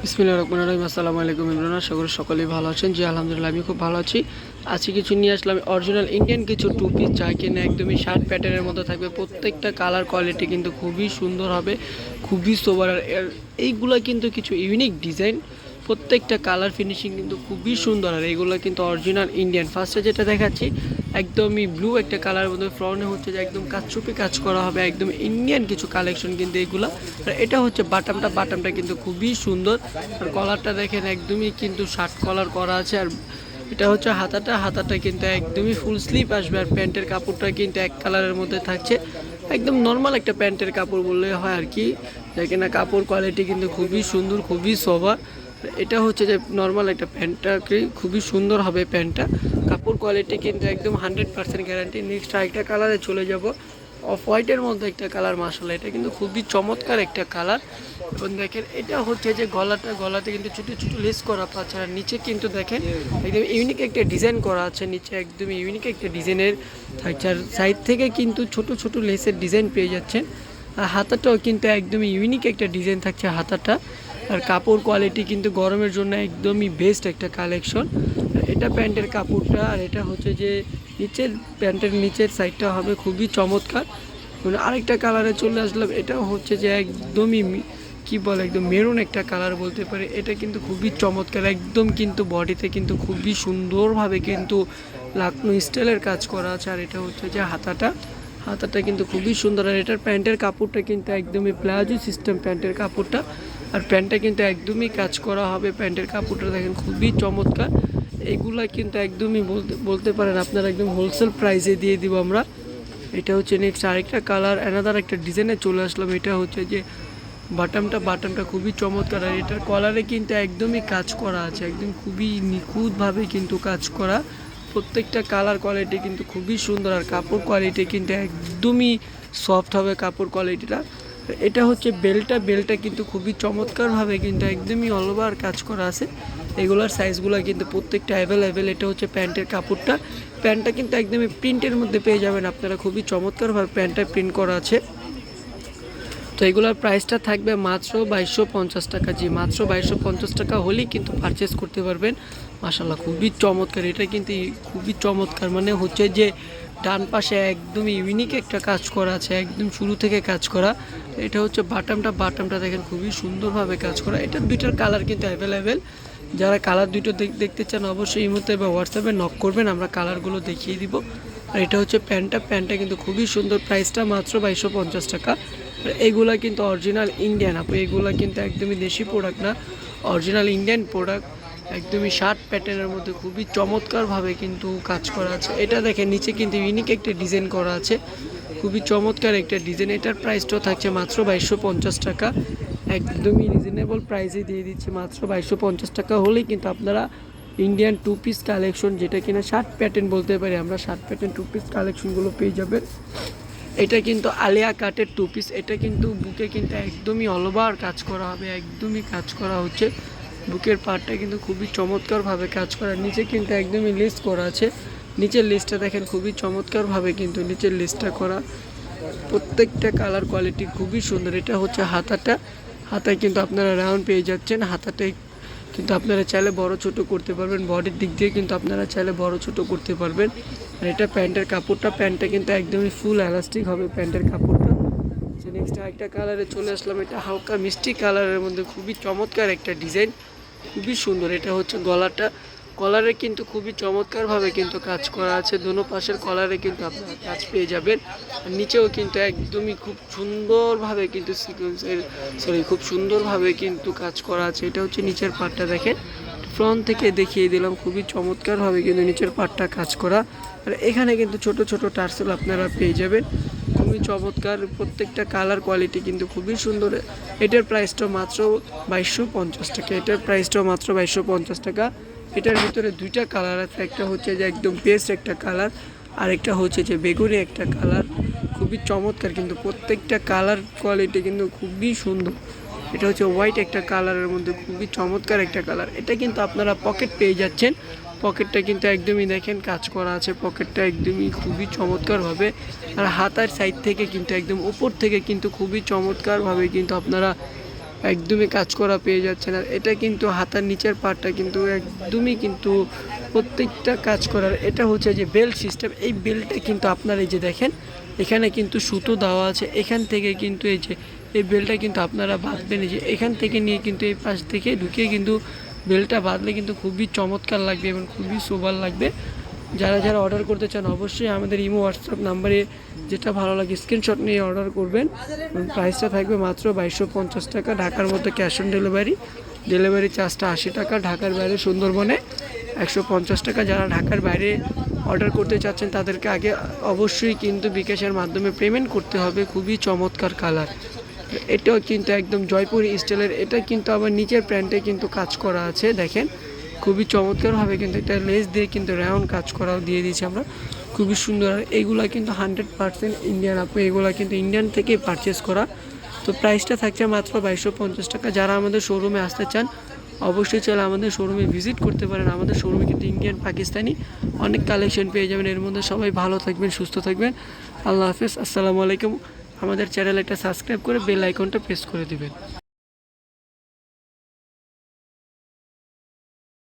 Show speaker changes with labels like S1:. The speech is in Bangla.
S1: বিসমিল্লাহির রহমানির রহিম। আসসালামু আলাইকুম ইমরান, আশা করি সকলেই ভালো আছেন। জি আলহামদুলিল্লাহ, আমি খুব ভালো আছি। আজকে কিছু নিয়ে আসলাম অরিজিনাল ইন্ডিয়ান কিছু টু পিস, যা কিনা একদমই শার্ট প্যাটার্নের মধ্যে থাকবে। প্রত্যেকটা কালার কোয়ালিটি কিন্তু খুবই সুন্দর হবে, খুবই সোবার। আর এইগুলো কিন্তু কিছু ইউনিক ডিজাইন, প্রত্যেকটা কালার ফিনিশিং কিন্তু খুবই সুন্দর। আর এইগুলো কিন্তু অরিজিনাল ইন্ডিয়ান। ফার্স্টে যেটা দেখাচ্ছি একদমই ব্লু একটা কালারের মধ্যে, ফ্রন্টে হচ্ছে যে একদম কাচচুপি কাজ করা হবে, একদম ইন্ডিয়ান কিছু কালেকশন কিন্তু এগুলো। আর এটা হচ্ছে বাটামটা কিন্তু খুবই সুন্দর। আর কলারটা দেখেন একদমই কিন্তু শার্ট কলার করা আছে। আর এটা হচ্ছে হাতাটা কিন্তু একদমই ফুল স্লিভ আসবে। আর প্যান্টের কাপড়টা কিন্তু এক কালারের মধ্যে থাকছে, একদম নর্মাল একটা প্যান্টের কাপড় বললে হয় আর কি। যাই না কাপড় কোয়ালিটি কিন্তু খুবই সুন্দর, খুবই সোবার। এটা হচ্ছে যে নর্মাল একটা প্যান্টটা খুবই সুন্দর হবে প্যান্টটা। কাপড় কোয়ালিটি কিন্তু একদম 100% গ্যারান্টি। নেক্সট আরেকটা কালারে চলে যাব, অফ হোয়াইটের মধ্যে একটা কালার। মাশাআল্লাহ, এটা কিন্তু খুবই চমৎকার একটা কালার। এবং দেখেন এটা হচ্ছে যে গলাতে কিন্তু ছোটো ছোটো লেস করা পাচ্ছে। আর নিচে কিন্তু দেখেন একদম ইউনিক একটা ডিজাইন করা আছে, নিচে একদম ইউনিক একটা ডিজাইনের থাকছে। আর সাইড থেকে কিন্তু ছোট ছোট লেসের ডিজাইন পেয়ে যাচ্ছেন। আর হাতাটাও কিন্তু একদমই ইউনিক একটা ডিজাইন থাকছে হাতাটা। আর কাপড় কোয়ালিটি কিন্তু গরমের জন্য একদমই বেস্ট একটা কালেকশন। এটা প্যান্টের কাপড়টা। আর এটা হচ্ছে যে প্যান্টের নিচের সাইডটা হবে খুবই চমৎকার। আরেকটা কালারে চলে আসলাম, এটা হচ্ছে যে একদমই কি বলে একদম মেরুন একটা কালার বলতে পারে। এটা কিন্তু খুবই চমৎকার, একদম কিন্তু বডিতে কিন্তু খুবই সুন্দরভাবে কিন্তু লাকনো স্টাইলের কাজ করা আছে। আর এটা হচ্ছে যে হাতাটা কিন্তু খুবই সুন্দর। আর এটার প্যান্টের কাপড়টা কিন্তু একদমই প্লাজো সিস্টেম প্যান্টের কাপড়টা। আর প্যান্টটা কিন্তু একদমই কাজ করা হবে। প্যান্টের কাপড়টা দেখেন খুবই চমৎকার। এগুলা কিন্তু একদমই বলতে পারেন আপনারা একদম হোলসেল প্রাইসে দিয়ে দিব আমরা। এটা হচ্ছে নেক্সট আরেকটা কালার, অ্যানাদার একটা ডিজাইনে চলে আসলাম। এটা হচ্ছে যে বাটামটা খুবই চমৎকার। আর এটার কলারে কিন্তু একদমই কাজ করা আছে, একদম খুবই নিখুঁতভাবে কিন্তু কাজ করা। প্রত্যেকটা কালার কোয়ালিটি কিন্তু খুবই সুন্দর। আর কাপড় কোয়ালিটি কিন্তু একদমই সফট হবে কাপড় কোয়ালিটিটা। এটা হচ্ছে বেল্টটা কিন্তু খুবই চমৎকারভাবে কিন্তু একদমই অল ওভার কাজ করা আছে। এগুলোর সাইজগুলো কিন্তু প্রত্যেকটা অ্যাভেলেবেল। এটা হচ্ছে প্যান্টের কাপড়টা। প্যান্টটা কিন্তু একদমই প্রিন্টের মধ্যে পেয়ে যাবেন আপনারা, খুবই চমৎকারভাবে প্যান্টটা প্রিন্ট করা আছে। তো এগুলোর প্রাইসটা থাকবে মাত্র 2250 টাকা। জি মাত্র 2250 টাকা হলেই কিন্তু পারচেস করতে পারবেন। মাশাআল্লাহ, খুবই চমৎকার। এটা কিন্তু খুবই চমৎকার, মানে হচ্ছে যে ডান পাশে একদমই ইউনিক একটা কাজ করা আছে, একদম শুরু থেকে কাজ করা। এটা হচ্ছে বাটামটা দেখেন খুবই সুন্দরভাবে কাজ করা। এটা দুইটার কালার কিন্তু অ্যাভেলেবেল। যারা কালার দুটো দেখতে চান অবশ্যই এই মুহূর্তে বা হোয়াটসঅ্যাপে নক করবেন, আমরা কালারগুলো দেখিয়ে দিব। আর এটা হচ্ছে প্যান্টটা কিন্তু খুবই সুন্দর। প্রাইসটা মাত্র 2250 টাকা। আর এগুলা কিন্তু অরিজিনাল ইন্ডিয়ান আপু, এগুলা কিন্তু একদমই দেশি প্রোডাক্ট না, অরিজিনাল ইন্ডিয়ান প্রোডাক্ট। একদমই শার্ট প্যাটার্নের মধ্যে খুবই চমৎকারভাবে কিন্তু কাজ করা আছে। এটা দেখেন নিচে কিন্তু ইউনিক একটা ডিজাইন করা আছে, খুবই চমৎকার একটা ডিজাইন। এটার প্রাইসটাও থাকছে মাত্র 2250 টাকা। একদমই রিজনেবল প্রাইসে দিয়ে দিচ্ছি, মাত্র 2250 টাকা হলেই কিন্তু আপনারা ইন্ডিয়ান টু পিস কালেকশন, যেটা কিনা শার্ট প্যাটার্ন বলতে পারি আমরা, শার্ট প্যাটার্ন টু পিস কালেকশনগুলো পেয়ে যাবেন। এটা কিন্তু আলিয়া কাটের টু পিস। এটা কিন্তু বুকে কিন্তু একদমই অল ওভার কাজ করা হবে, একদমই কাজ করা হচ্ছে। বুকের পার্টটা কিন্তু খুবই চমৎকারভাবে কাজ করা, নিচে কিন্তু একদমই লেস করা আছে। নিচের লেসটা দেখেন খুবই চমৎকারভাবে কিন্তু নিচের লেসটা করা। প্রত্যেকটা কালার কোয়ালিটি খুবই সুন্দর। এটা হচ্ছে হাতায় কিন্তু আপনারা রাউন্ড পেয়ে যাচ্ছেন। হাতাটাই কিন্তু আপনারা চাইলে বড় ছোট করতে পারবেন, বডির দিক দিয়ে কিন্তু আপনারা চাইলে বড় ছোট করতে পারবেন। আর এটা প্যান্টের কাপড়টা, প্যান্টটা কিন্তু একদমই ফুল এলাস্টিক হবে প্যান্টের কাপড়টা। নেক্সট আরেকটা কালারে চলে আসলাম, এটা হালকা মিষ্টি কালারের মধ্যে খুবই চমৎকার একটা ডিজাইন, খুবই সুন্দর। এটা হচ্ছে কলারে কিন্তু খুবই চমৎকারভাবে কিন্তু কাজ করা আছে। দোনো পাশের কলারে কিন্তু আপনারা কাজ পেয়ে যাবেন। আর নিচেও কিন্তু একদমই খুব সুন্দরভাবে কিন্তু খুব সুন্দরভাবে কিন্তু কাজ করা আছে। এটা হচ্ছে নিচের পাটটা দেখেন, ফ্রন্ট থেকে দেখিয়ে দিলাম, খুবই চমৎকারভাবে কিন্তু নিচের পাটটা কাজ করা। আর এখানে কিন্তু ছোট ছোট টার্সেল আপনারা পেয়ে যাবেন, খুবই চমৎকার। প্রত্যেকটা কালার কোয়ালিটি কিন্তু খুবই সুন্দর। এটার প্রাইসটা মাত্র 2250 টাকা। এটার প্রাইসটাও মাত্র 2250 টাকা। এটার ভিতরে দুইটা কালার আছে, একটা হচ্ছে যে একদম পেস্ট একটা কালার, আর একটা হচ্ছে যে বেগুনি একটা কালার। খুবই চমৎকার কিন্তু প্রত্যেকটা কালার কোয়ালিটি কিন্তু খুবই সুন্দর। এটা হচ্ছে হোয়াইট একটা কালারের মধ্যে খুবই চমৎকার একটা কালার। এটা কিন্তু আপনারা পকেট পেয়ে যাচ্ছেন। পকেটটা কিন্তু একদমই দেখেন কাজ করা আছে, পকেটটা একদমই খুবই চমৎকারভাবে। আর হাতার সাইড থেকে কিন্তু একদম উপর থেকে কিন্তু খুবই চমৎকারভাবে কিন্তু আপনারা একদমই কাজ করা পেয়ে যাচ্ছেন। আর এটা কিন্তু হাতার নিচের পার্টটা কিন্তু একদমই কিন্তু প্রত্যেকটা কাজ করার, এটা হচ্ছে যে বেল্ট সিস্টেম। এই বেল্টটা কিন্তু আপনার এই যে দেখেন এখানে কিন্তু সুতো দেওয়া আছে, এখান থেকে কিন্তু এই যে এই বেল্টটা কিন্তু আপনারা বাঁধবেন, এই যে এখান থেকে নিয়ে কিন্তু এই পাশ থেকে ঢুকিয়ে কিন্তু বেল্টটা বাঁধলে কিন্তু খুবই চমৎকার লাগবে এবং খুবই সোবার লাগবে। যারা যারা অর্ডার করতে চান অবশ্যই আমাদের ইমো হোয়াটসঅ্যাপ নাম্বারে যেটা ভালো লাগে স্ক্রিনশট নিয়ে অর্ডার করবেন। এবং প্রাইসটা থাকবে মাত্র 2250 টাকা। ঢাকার মধ্যে ক্যাশ অন ডেলিভারি, ডেলিভারি চার্জটা 80 টাকা। ঢাকার বাইরে সুন্দরবনে 150 টাকা। যারা ঢাকার বাইরে অর্ডার করতে চাচ্ছেন তাদেরকে আগে অবশ্যই কিন্তু বিকাশের মাধ্যমে পেমেন্ট করতে হবে। খুবই চমৎকার কালার, এটাও কিন্তু একদম জয়পুরি স্টাইলের। এটা কিন্তু আবার নিচের প্যান্টে কিন্তু কাজ করা আছে, দেখেন খুবই চমৎকারভাবে কিন্তু এটা লেস দিয়ে কিন্তু রাউন্ড কাজ করাও দিয়ে দিয়েছি আমরা, খুবই সুন্দর। আর এইগুলা কিন্তু 100% ইন্ডিয়ান, আপনি এগুলা কিন্তু ইন্ডিয়ান থেকে পারচেস করা। তো প্রাইসটা থাকছে মাত্র 2250 টাকা। যারা আমাদের শোরুমে আসতে চান অবশ্যই চাইলে আমাদের শোরুমে ভিজিট করতে পারেন। আমাদের শোরুমে কিন্তু ইন্ডিয়ান পাকিস্তানি অনেক কালেকশন পেয়ে যাবেন। এর মধ্যে সবাই ভালো থাকবেন, সুস্থ থাকবেন। আল্লাহ হাফেজ, আসসালামু আলাইকুম। আমাদের চ্যানেল একটা সাবস্ক্রাইব করে বেল আইকনটা প্রেস করে দিবেন।